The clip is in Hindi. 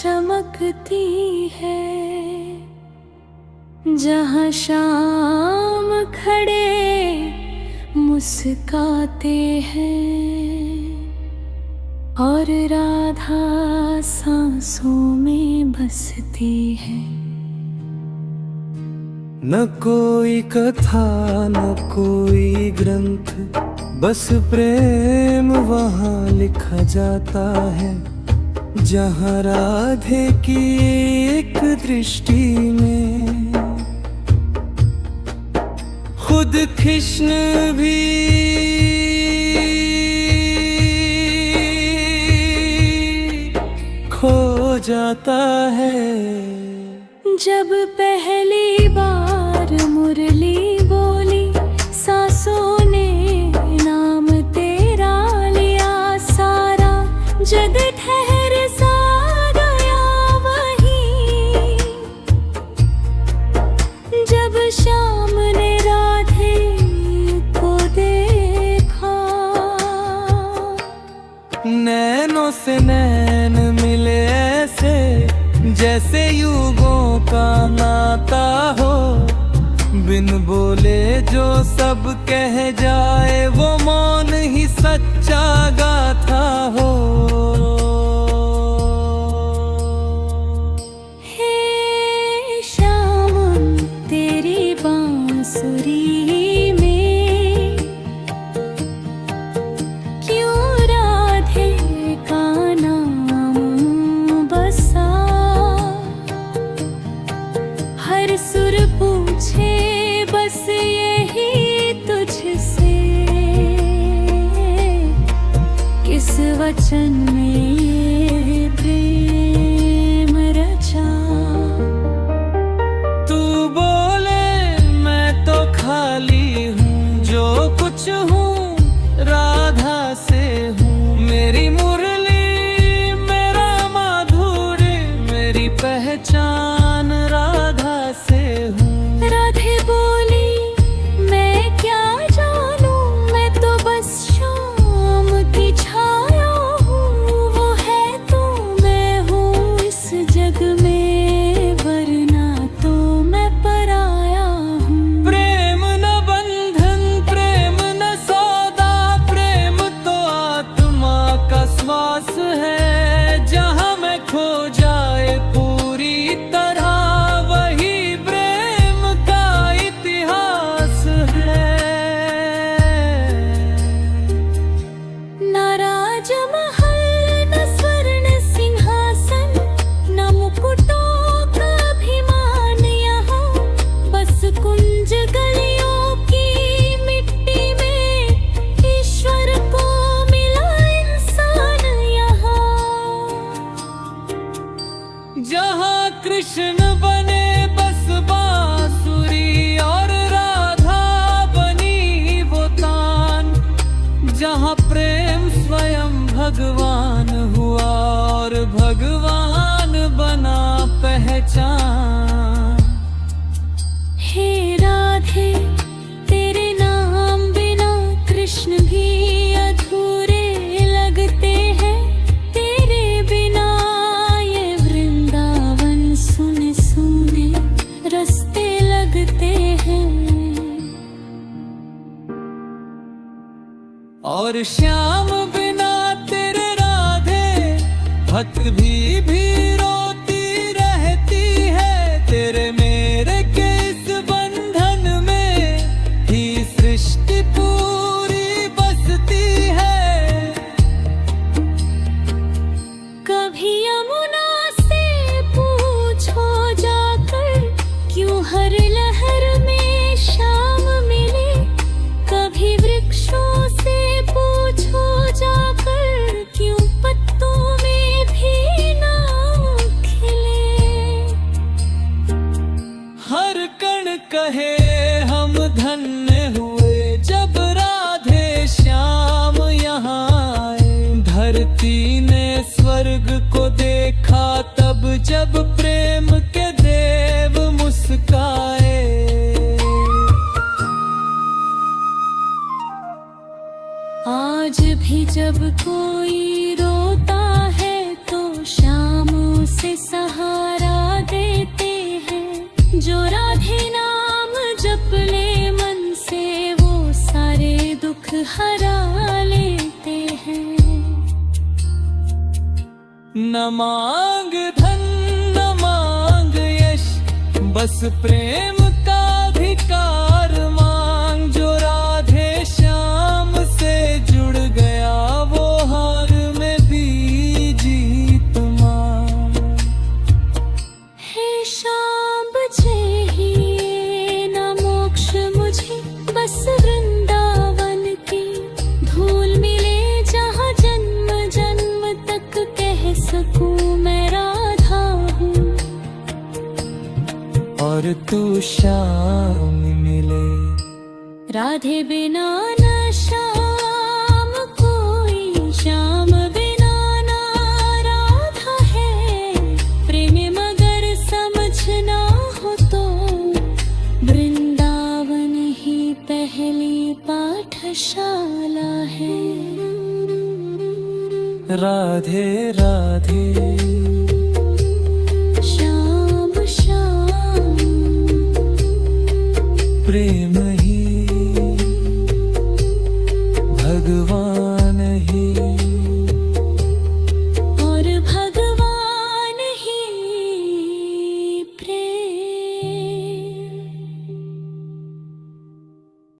चमकती है। जहाँ शाम खड़े मुस्काते हैं और राधा सांसों में बसती है। न कोई कथा न कोई ग्रंथ, बस प्रेम वहाँ लिखा जाता है। जहाँ राधे की एक दृष्टि में खुद कृष्ण भी खो जाता है। जब पहली बार मुरली बोली, सांसों ने नाम तेरा लिया, सारा जग ठहर सा गया वहीं। जब शाम ने राधे को देखा, नैनों से नैन मिले ऐसे, जैसे युगों का नाता हो। बिन बोले जो सब कह जाए, वो मौन ही सच्चा गाथा हो। हे श्याम तेरी बांसुरी में क्यों राधे का नाम बसा। हर सुर पूछे बस यही तुझसे, किस वचन में ये प्रेम रचा। तू बोले मैं तो खाली हूँ, जो कुछ हूँ राधा से हूँ। मेरी मुरली मेरा माधुर्य, मेरी पहचान राधा से हूँ। राधे बोली मैं क्या जानूं, मैं तो बस शाम की छाया हूँ। वो है तो मैं हूँ इस जग में, वरना तो मैं पराया हूँ। प्रेम न बंधन, प्रेम न सौदा, प्रेम तो आत्मा का श्वास है। जहाँ मैं खो जाए पूरी तरह, वही प्रेम का इतिहास है। न राजमहल न स्वर्ण सिंहासन, न मुकुटों का अभिमान यहाँ। बस कुंज गलियों की मिट्टी में ईश्वर को मिला इंसान यहाँ। जहाँ कृष्ण बने बस बांसुरी, और राधा बनी वो तान। जहाँ प्रेम स्वयं भगवान हुआ, और भगवान बना पहचान। हे राधे तेरे नाम बिना कृष्ण भी अधूरे लगते हैं। तेरे बिना ये वृंदावन सुने सुने रास्ते लगते हैं। और श्याम बिना तेरे राधे, भक्त भी रोती रहती है। तेरे मेरे के इस बंधन में ही सृष्टि पूरी बसती है। कभी यमुना से पूछो जाकर, क्यों हर लहर में शाम मिले। कभी वृक्षों से पूछो जाकर, क्यों पत्तों में भी नाम खिले। हर कण कहे हम धन्य हुए, जब राधे श्याम यहाँ आए। धरती ने स्वर्ग को देखा तब, जब प्रेम के देव मुस्काए। आज भी जब कोई रोता है तो शाम से हरा लेते हैं। न मांग धन न मांग यश, बस प्रेम का अधिकार मांग। जो राधे श्याम से जुड़ गया वो हार में भी जीत मांग। हे शाम बचे ही ये न मोक्ष मुझे, बस वृंदावन की धूल मिले जहाँ जन्म जन्म तक कह सकूं मैं राधा हूँ। और तू श्याम मिले, राधे बिना न श्याम कोई, श्याम बिना ना राधा है। प्रेम मगर समझना हो तो वृंदावन ही पहली पाठशाला है। राधे राधे श्याम श्याम प्रेम